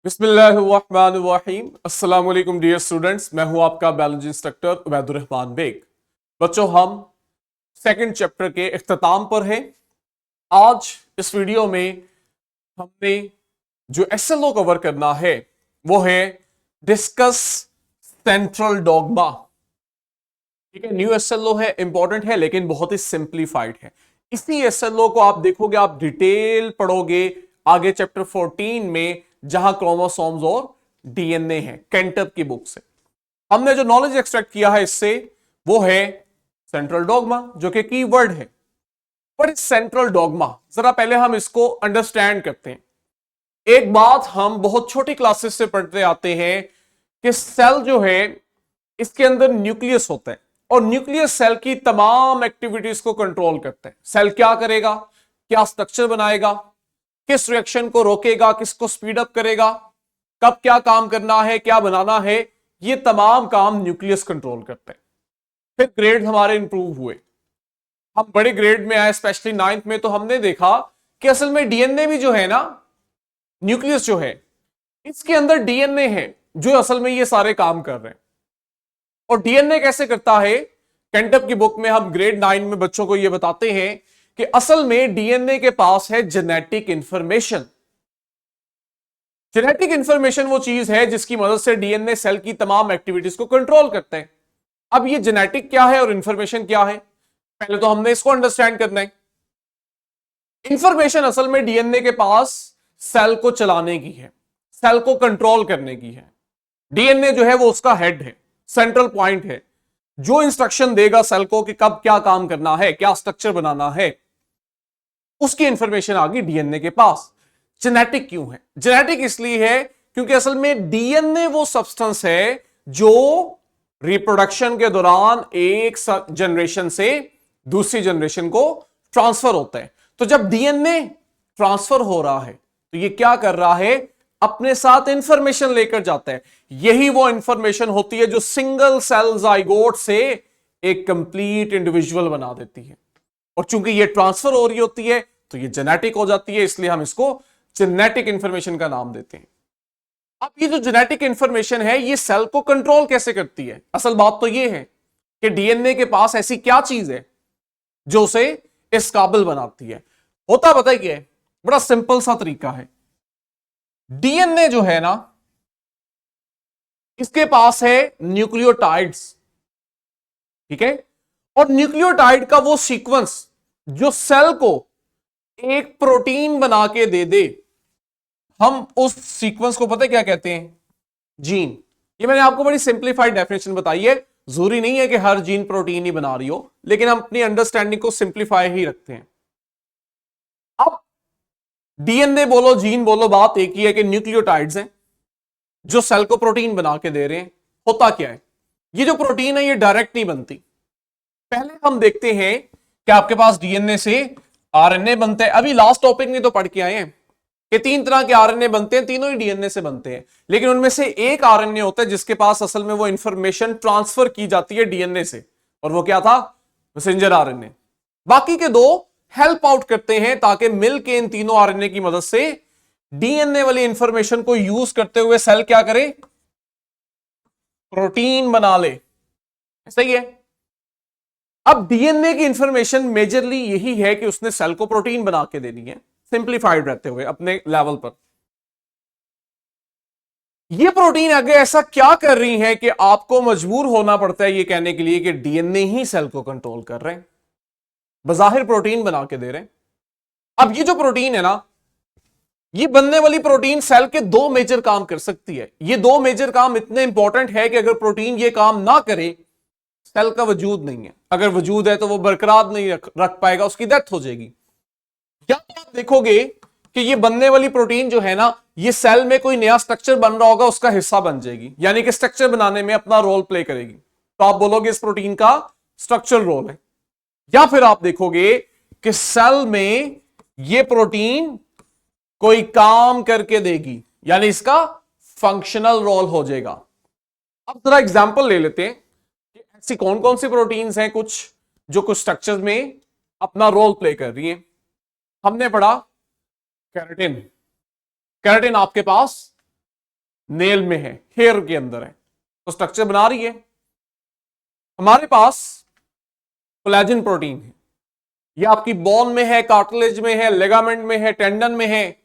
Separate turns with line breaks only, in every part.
बिस्मिल्लाहिर्रहमानिर्रहीम। अस्सलाम वालेकुम डियर स्टूडेंट्स, मैं हूं आपका बायोलॉजी इंस्ट्रक्टर उबैदुर रहमान बेग। बच्चों, हम सेकंड चैप्टर के इख्तिताम पर हैं। आज इस वीडियो में हमने जो एसएलओ कवर करना है वो है डिस्कस सेंट्रल डॉग्मा। ठीक है, न्यू एसएलओ है, इंपॉर्टेंट है, लेकिन बहुत ही सिंप्लीफाइड है। इसी एसएलओ को आप देखोगे, आप डिटेल पढ़ोगे आगे चैप्टर 14 में, जहां क्रोमोसोम्स और डीएनए है, केंटअप की बुक से। हमने जो नॉलेज एक्सट्रैक्ट किया है इससे वो है सेंट्रल डॉग्मा, जो कि कीवर्ड है। पर सेंट्रल डॉग्मा जरा पहले हम इसको अंडरस्टैंड करते हैं। एक बात हम बहुत छोटी क्लासेस से पढ़ते आते हैं कि सेल जो है इसके अंदर न्यूक्लियस होता है और न्यूक्लियस सेल की तमाम एक्टिविटीज को कंट्रोल करता है। सेल क्या करेगा, क्या स्ट्रक्चर बनाएगा, किस रिएक्शन को रोकेगा, किसको स्पीड अप करेगा, कब क्या काम करना है, क्या बनाना है, ये तमाम काम न्यूक्लियस कंट्रोल करते हैं। फिर ग्रेड हमारे इंप्रूव हुए, हम बड़े ग्रेड में आए, स्पेशली 9th में, तो हमने देखा कि असल में डीएनए भी जो है ना, न्यूक्लियस जो है इसके अंदर डीएनए है जो असल में ये सारे काम कर रहे हैं। और डीएनए कैसे करता है, केंटअप की बुक में हम ग्रेड 9 में बच्चों को यह बताते हैं कि असल में डीएनए के पास है जेनेटिक इंफॉर्मेशन। जेनेटिक इंफॉर्मेशन वो चीज है जिसकी मदद से डीएनए सेल की तमाम एक्टिविटीज को कंट्रोल करते हैं। अब ये जेनेटिक क्या है और इंफॉर्मेशन क्या है, पहले तो हमने इसको अंडरस्टैंड करना है। इंफॉर्मेशन असल में डीएनए के पास सेल को चलाने की है, सेल को कंट्रोल करने की है। डीएनए जो है वो उसका हेड है, सेंट्रल पॉइंट है, जो इंस्ट्रक्शन देगा सेल को कि कब क्या काम करना है, क्या स्ट्रक्चर बनाना है, उसकी इंफॉर्मेशन आ गई डीएनए के पास। जेनेटिक क्यों है? जेनेटिक इसलिए है क्योंकि असल में डीएनए वो सब्सटेंस है जो रिप्रोडक्शन के दौरान एक जनरेशन से दूसरी जनरेशन को ट्रांसफर होता है। तो जब डीएनए ट्रांसफर हो रहा है तो ये क्या कर रहा है, अपने साथ इंफॉर्मेशन लेकर जाता है। यही वो इंफॉर्मेशन होती है जो सिंगल सेल जाइगोट से एक कंप्लीट इंडिविजुअल बना देती है। और चूंकि ये ट्रांसफर हो रही होती है तो ये जेनेटिक हो जाती है, इसलिए हम इसको जेनेटिक इंफॉर्मेशन का नाम देते हैं। अब ये जो जेनेटिक इंफॉर्मेशन है ये सेल को कंट्रोल कैसे करती है? असल बात तो ये है कि डीएनए के पास ऐसी क्या चीज है जो उसे इस काबिल बनाती है। होता बताइए, बड़ा सिंपल सा तरीका है। डीएनए जो है ना, इसके पास है न्यूक्लियोटाइड्स, ठीक है, और न्यूक्लियोटाइड का वो सीक्वेंस जो सेल को एक प्रोटीन बना के दे दे, हम उस सीक्वेंस को पता है क्या कहते हैं? जीन। ये मैंने आपको बड़ी सिंप्लीफाइड डेफिनेशन बताई है, जरूरी नहीं है कि हर जीन प्रोटीन ही बना रही हो, लेकिन हम अपनी अंडरस्टैंडिंग को सिंप्लीफाई ही रखते हैं। अब डीएनए बोलो, जीन बोलो, बात एक ही है कि न्यूक्लियोटाइड्स हैं जो सेल को प्रोटीन बना के दे रहे हैं। होता क्या है, ये जो प्रोटीन है ये डायरेक्ट नहीं बनती। पहले हम देखते हैं कि आपके पास डीएनए से आरएनए बनता है। अभी लास्ट टॉपिक में तो पढ़ के आए हैं कि 3 तरह के आरएनए बनते हैं, तीनों ही डीएनए से बनते हैं, लेकिन उनमें से एक आरएनए होता है जिसके पास असल में वो इंफॉर्मेशन ट्रांसफर की जाती है डीएनए से, और वो क्या था? Messenger RNA. बाकी के 2 हेल्प आउट करते हैं ताकि मिलके इन तीनों आरएनए की मदद से डीएनए वाली इंफॉर्मेशन को यूज करते हुए सेल क्या करे? प्रोटीन बना ले। सही है। अब डीएनए की इंफॉर्मेशन मेजरली यही है कि उसने सेल को प्रोटीन बना के देनी है, सिंप्लीफाइड रहते हुए अपने लेवल पर। ये प्रोटीन आगे ऐसा क्या कर रही है कि आपको मजबूर होना पड़ता है ये कहने के लिए कि डीएनए ही सेल को कंट्रोल कर रहे हैं, बजाहिर प्रोटीन बना के दे रहे हैं। अब ये जो प्रोटीन है ना, ये बनने वाली प्रोटीन सेल के 2 मेजर काम कर सकती है। ये 2 मेजर काम इतने इंपॉर्टेंट है कि अगर प्रोटीन ये काम ना करे, सेल का वजूद नहीं है। अगर वजूद है तो वो बरकरार नहीं रख पाएगा, उसकी डेथ हो जाएगी। या तो आप देखोगे कि ये बनने वाली प्रोटीन जो है ना, ये सेल में कोई नया स्ट्रक्चर बन रहा होगा, उसका हिस्सा बन जाएगी, यानी कि स्ट्रक्चर बनाने में अपना रोल प्ले करेगी। तो आप बोलोगे इस प्रोटीन का स्ट्रक्चरल रोल है। या फिर आप देखोगे कि सेल में ये प्रोटीन कोई काम करके देगी, यानी इसका फंक्शनल रोल हो जाएगा। अब जरा एग्जांपल ले लेते हैं कि ऐसी कौन कौन सी प्रोटीन्स हैं कुछ जो कुछ स्ट्रक्चर्स में अपना रोल प्ले कर रही हैं। हमने पढ़ा केराटिन। केराटिन आपके पास नेल में है, हेयर के अंदर है, तो स्ट्रक्चर बना रही है। हमारे पास कोलेजन प्रोटीन है, ये आपकी बोन में है, कार्टिलेज में है, लिगामेंट में है, टेंडन में है,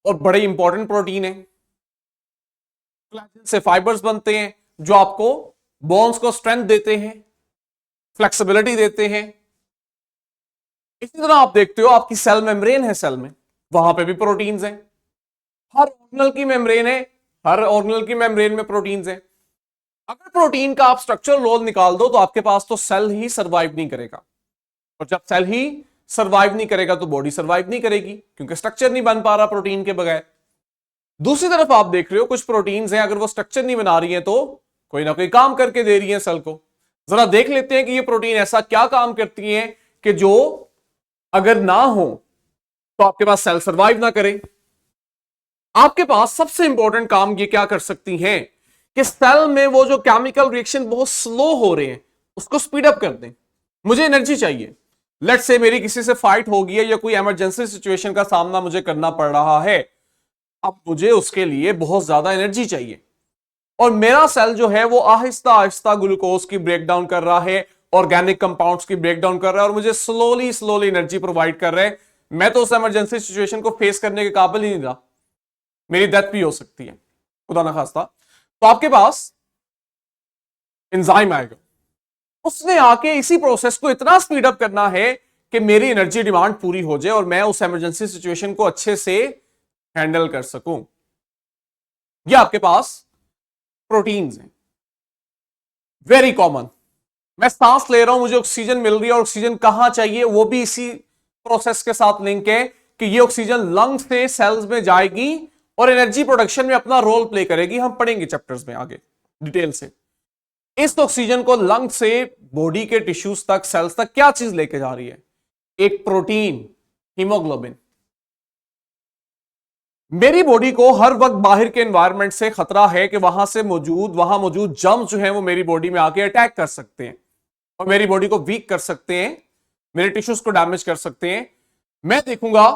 और बड़े इंपॉर्टेंट प्रोटीन है। कोलेजन से फाइबर्स बनते हैं जो आपको बोन्स को स्ट्रेंथ देते हैं, फ्लेक्सिबिलिटी देते हैं। इसी तरह आप देखते हो आपकी सेल मेम्ब्रेन है, सेल में वहां पे भी प्रोटीन्स हैं। हर ऑर्गेनल की मेम्ब्रेन है, हर ऑर्गेनल की मेम्ब्रेन में प्रोटीन्स हैं। अगर प्रोटीन का आप स्ट्रक्चरल रोल निकाल दो तो आपके पास तो सेल ही सरवाइव नहीं करेगा, और जब सेल ही सरवाइव नहीं करेगा तो बॉडी सरवाइव नहीं करेगी, क्योंकि स्ट्रक्चर नहीं बन पा रहा प्रोटीन के बगैर। दूसरी तरफ आप देख रहे हो कुछ प्रोटीन्स हैं, अगर वो स्ट्रक्चर नहीं बना रही है तो कोई ना कोई काम करके दे रही है सेल को। जरा देख लेते हैं कि ये प्रोटीन ऐसा क्या काम करती है कि जो अगर ना हो तो आपके पास सेल सरवाइव ना करे। आपके पास सबसे इंपॉर्टेंट काम ये क्या कर सकती हैं कि सेल में वो जो केमिकल रिएक्शन बहुत स्लो हो रहे हैं उसको स्पीड अप कर दें। मुझे एनर्जी चाहिए, लेट्स से मेरी किसी से फाइट हो गई है या कोई इमरजेंसी सिचुएशन का सामना मुझे करना पड़ रहा है, अब मुझे उसके लिए बहुत ज्यादा एनर्जी चाहिए, और मेरा सेल जो है वो आहिस्ता आहिस्ता ग्लूकोज की ब्रेकडाउन कर रहा है, ऑर्गेनिक कंपाउंड्स की ब्रेकडाउन कर रहा है, और मुझे स्लोली स्लोली एनर्जी प्रोवाइड कर रहा है। मैं तो उस इमरजेंसी सिचुएशन को फेस करने के काबिल ही नहीं रहा, मेरी डेथ भी हो सकती है खुदा ना खास्ता। तो आपके पास एंजाइम आएगा, उसने आके इसी प्रोसेस को इतना स्पीड अप करना है कि मेरी एनर्जी डिमांड पूरी हो जाए और मैं उस इमरजेंसी सिचुएशन को अच्छे से हैंडल कर सकूं। ये आपके पास प्रोटीन्स हैं, वेरी कॉमन। मैं सांस ले रहा हूं, मुझे ऑक्सीजन मिल रही है, और ऑक्सीजन कहां चाहिए वो भी इसी प्रोसेस के साथ लिंक है कि ये ऑक्सीजन लंग से सेल्स में जाएगी और एनर्जी प्रोडक्शन में अपना रोल प्ले करेगी। हम पढ़ेंगे चैप्टर्स में आगे डिटेल से। इस ऑक्सीजन को लंग से बॉडी के टिश्यूज तक, सेल्स तक क्या चीज लेके जा रही है? एक प्रोटीन, हीमोग्लोबिन। मेरी बॉडी को हर वक्त बाहर के एनवायरनमेंट से खतरा है कि वहां मौजूद जर्म्स जो है वो मेरी बॉडी में आके अटैक कर सकते हैं और मेरी बॉडी को वीक कर सकते हैं, मेरे टिश्यूज को डैमेज कर सकते हैं। मैं देखूंगा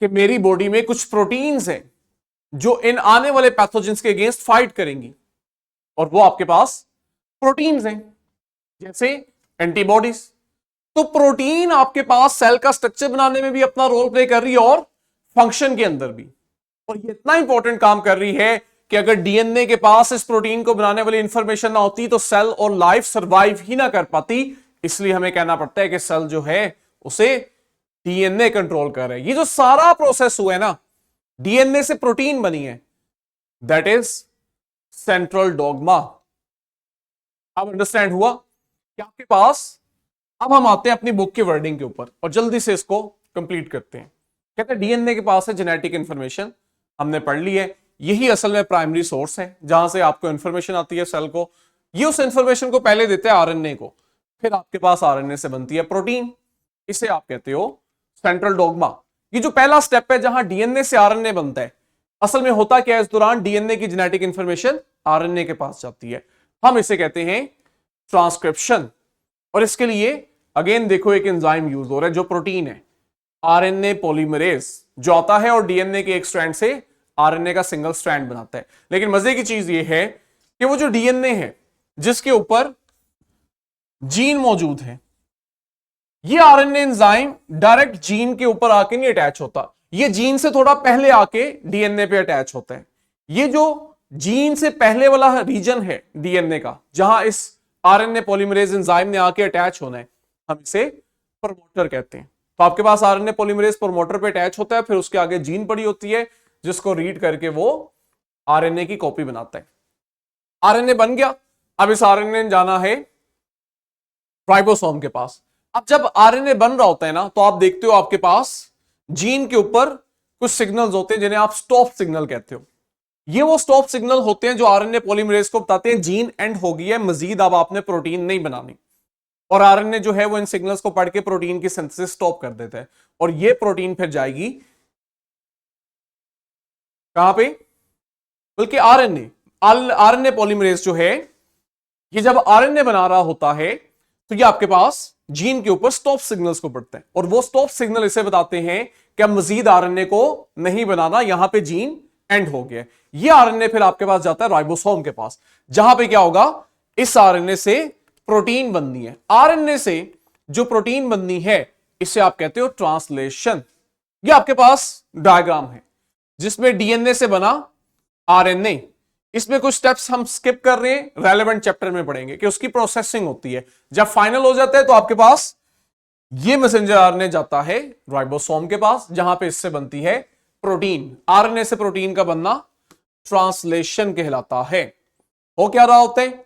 कि मेरी बॉडी में कुछ प्रोटीन्स हैं जो इन आने वाले पैथोजेंस के अगेंस्ट फाइट करेंगी, और वो आपके पास प्रोटीन्स हैं जैसे एंटीबॉडीज। तो प्रोटीन आपके पास सेल का स्ट्रक्चर बनाने में भी अपना रोल प्ले कर रही है और फंक्शन के अंदर भी। और ये इतना इंपॉर्टेंट काम कर रही है कि अगर डीएनए के पास इस प्रोटीन को बनाने वाली इंफॉर्मेशन ना होती तो सेल और लाइफ सरवाइव ही ना कर पाती। इसलिए हमें कहना पड़ता है कि सेल जो है उसे डीएनए कंट्रोल कर रहा है। ये जो सारा प्रोसेस हुआ है ना, डीएनए से प्रोटीन बनी है, दैट इज सेंट्रल डॉगमा। अब अंडरस्टैंड हुआ कि आपके पास। अब हम आते हैं अपनी बुक की वर्डिंग के ऊपर और जल्दी से इसको कंप्लीट करते हैं। कहते हैं डीएनए के पास है जेनेटिक इंफॉर्मेशन, हमने पढ़ ली है। यही असल में प्राइमरी सोर्स है जहां से आपको इंफॉर्मेशन आती है सेल को। ये उस इंफॉर्मेशन को पहले देते हैं आरएनए को, फिर आपके पास आरएनए से बनती है प्रोटीन। इसे आप कहते हो सेंट्रल डॉगमा। ये जो पहला स्टेप है जहां डीएनए से आरएनए बनता है, असल में होता क्या है, इस दौरान डीएनए की जेनेटिक इंफॉर्मेशन आरएनए के पास जाती है। हम इसे कहते हैं ट्रांसक्रिप्शन। और इसके लिए अगेन देखो एक एंजाइम यूज हो रहा है जो प्रोटीन है, आरएनए पॉलीमरेज, जो आता है और डीएनए के एक स्ट्रैंड से आरएनए का सिंगल स्ट्रैंड बनाता है। लेकिन मजे की चीज ये है कि वो जो डीएनए है जिसके ऊपर जीन मौजूद है, ये आरएनए एंजाइम डायरेक्ट जीन के ऊपर आके नहीं अटैच होता, ये जीन से थोड़ा पहले आके डीएनए पे अटैच होता है। ये जो जीन से पहले वाला रीजन है डीएनए का, जहां इस आरएनए पॉलीमरेज एंजाइम ने आके अटैच होना है, हम इसे प्रमोटर कहते हैं। तो आपके पास आरएनए पॉलीमरेज प्रमोटर पे अटैच होता है, फिर उसके आगे जीन पड़ी होती है जिसको रीड करके वो आरएनए की कॉपी बनाता है। आरएनए बन गया, अब इस आरएनए ने जाना है राइबोसोम के पास। अब जब आरएनए बन रहा होता है ना, तो आप देखते हो आपके पास जीन के ऊपर कुछ सिग्नल्स होते हैं जिन्हें आप स्टॉप सिग्नल कहते हो। ये वो स्टॉप सिग्नल होते हैं जो आरएनए पॉलीमरेज को बताते हैं जीन एंड हो गई है, मजीद अब आपने प्रोटीन नहीं बनानी। और आरएनए जो है वो इन सिग्नल्स को पढ़ के प्रोटीन की सिंथेसिस स्टॉप कर देता है, और ये प्रोटीन फिर जाएगी कहां पे, बल्कि आरएनए पॉलीमरेज जो है, ये जब आरएनए बना रहा होता है तो ये आपके पास जीन के ऊपर स्टॉप सिग्नल्स को पढ़ता है, और वो स्टॉप सिग्नल इसे बताते हैं कि अब मजीद आरएनए को नहीं बनाना, यहां पे जीन एंड हो गया। ये आरएनए फिर आपके पास जाता है राइबोसोम के पास, जहां पे क्या होगा, इस आरएनए से प्रोटीन बननी है। आरएनए से जो प्रोटीन बननी है इसे आप कहते हो ट्रांसलेशन। ये आपके पास डायग्राम है जिसमें डीएनए से बना आरएनए। इसमें कुछ स्टेप्स हम स्किप कर रहे हैं, रेलेवेंट चैप्टर में पढ़ेंगे कि उसकी प्रोसेसिंग होती है। जब फाइनल हो जाता है तो आपके पास ये मैसेंजर आरएनए जाता है राइबोसोम के पास, जहां पे इससे बनती है प्रोटीन। आरएनए से प्रोटीन का बनना ट्रांसलेशन कहलाता है। हो क्या रहा होता है,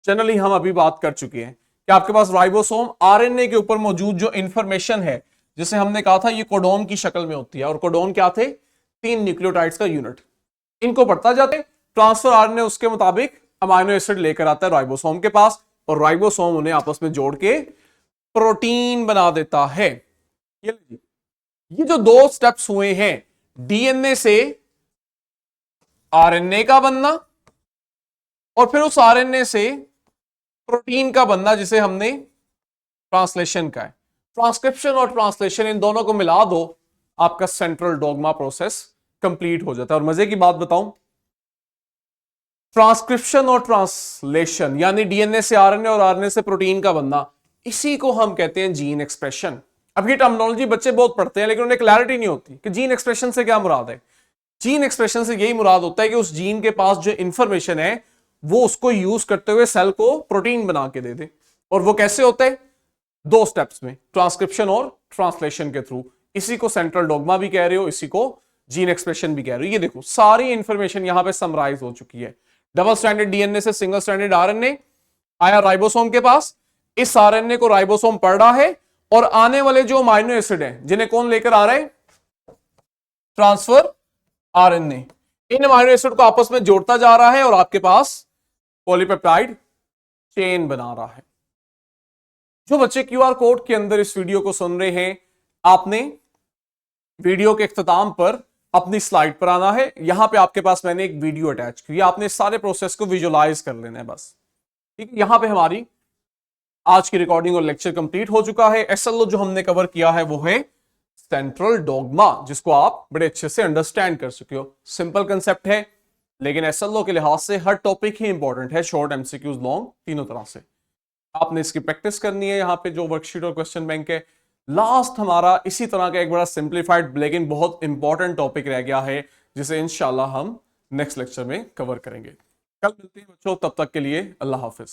जनरली हम अभी बात कर चुके हैं कि आपके पास राइबोसोम आरएनए के ऊपर मौजूद जो इंफॉर्मेशन है, जिसे हमने कहा था ये कोडोन की शक्ल में होती है, और कोडोन क्या थे, 3 न्यूक्लियोटाइड्स का यूनिट, इनको पढ़ता जाते हैं। ट्रांसफर आरएनए उसके मुताबिक अमाइनो एसिड लेकर आता है राइबोसोम के पास, और राइबोसोम उन्हें आपस में जोड़ के प्रोटीन बना देता है। ये जो 2 स्टेप्स हुए हैं, डीएनए से आरएनए का बनना और फिर उस आरएनए से प्रोटीन का बनना, जिसे हमने ट्रांसलेशन का है। ट्रांसक्रिप्शन और ट्रांसलेशन इन दोनों को मिला दो, आपका सेंट्रल डोग्मा प्रोसेस कंप्लीट हो जाता है। और मजे की बात बताऊं, ट्रांसक्रिप्शन और ट्रांसलेशन यानी डीएनए से आरएनए और आरएनए से प्रोटीन का बनना, इसी को हम कहते हैं जीन एक्सप्रेशन। अब ये टर्मिनोलॉजी बच्चे बहुत पढ़ते हैं लेकिन उन्हें क्लैरिटी नहीं होती कि जीन एक्सप्रेशन से क्या मुराद है। जीन एक्सप्रेशन से यही मुराद होता है कि उस जीन के पास जो इंफॉर्मेशन है वो उसको यूज करते हुए सेल को प्रोटीन बना के दे दे। और वो कैसे होता है, 2 स्टेप्स में, ट्रांसक्रिप्शन और ट्रांसलेशन के थ्रू। इसी को सेंट्रल डोग्मा भी कह रहे हो, इसी को जीन एक्सप्रेशन भी कह रहे हो। ये देखो सारी इंफॉर्मेशन यहां पे समराइज हो चुकी है। डबल स्ट्रैंडेड डीएनए से सिंगल स्ट्रैंडेड आरएनए आया राइबोसोम के पास, इस आरएनए को राइबोसोम पढ़ रहा है, और आने वाले जो अमाइनो एसिड हैं जिन्हें कौन लेकर आ रहा है, ट्रांसफर आरएनए, इन अमाइनो एसिड को आपस में जोड़ता जा रहा है और आपके पास पॉलीपेप्टाइड चेन बना रहा है। जो बच्चे क्यूआर कोड के अंदर इस वीडियो को सुन रहे हैं, आपने वीडियो के इख्तिताम पर अपनी स्लाइड पर आना है। यहां पे आपके पास मैंने एक वीडियो अटैच की, आपने इस सारे प्रोसेस को विजुअलाइज कर लेना है बस, ठीक है। यहां पे हमारी आज की रिकॉर्डिंग और लेक्चर कंप्लीट हो चुका है। एसएलओ जो हमने कवर किया है वो है सेंट्रल डोग्मा, जिसको आप बड़े अच्छे से अंडरस्टैंड कर चुके हो। सिंपल कंसेप्ट है लेकिन एसएलओ के लिहाज से हर टॉपिक ही इंपॉर्टेंट है, शॉर्ट, एमसीक्यूज, लॉन्ग, तीनों तरह से आपने इसकी प्रैक्टिस करनी है। यहाँ पे जो वर्कशीट और क्वेश्चन बैंक है, लास्ट हमारा इसी तरह का एक बड़ा सिंप्लीफाइड लेकिन बहुत इंपॉर्टेंट टॉपिक रह गया है, जिसे इंशाल्लाह हम नेक्स्ट लेक्चर में कवर करेंगे। कल मिलते हैं बच्चों, तब तक के लिए अल्लाह हाफिज।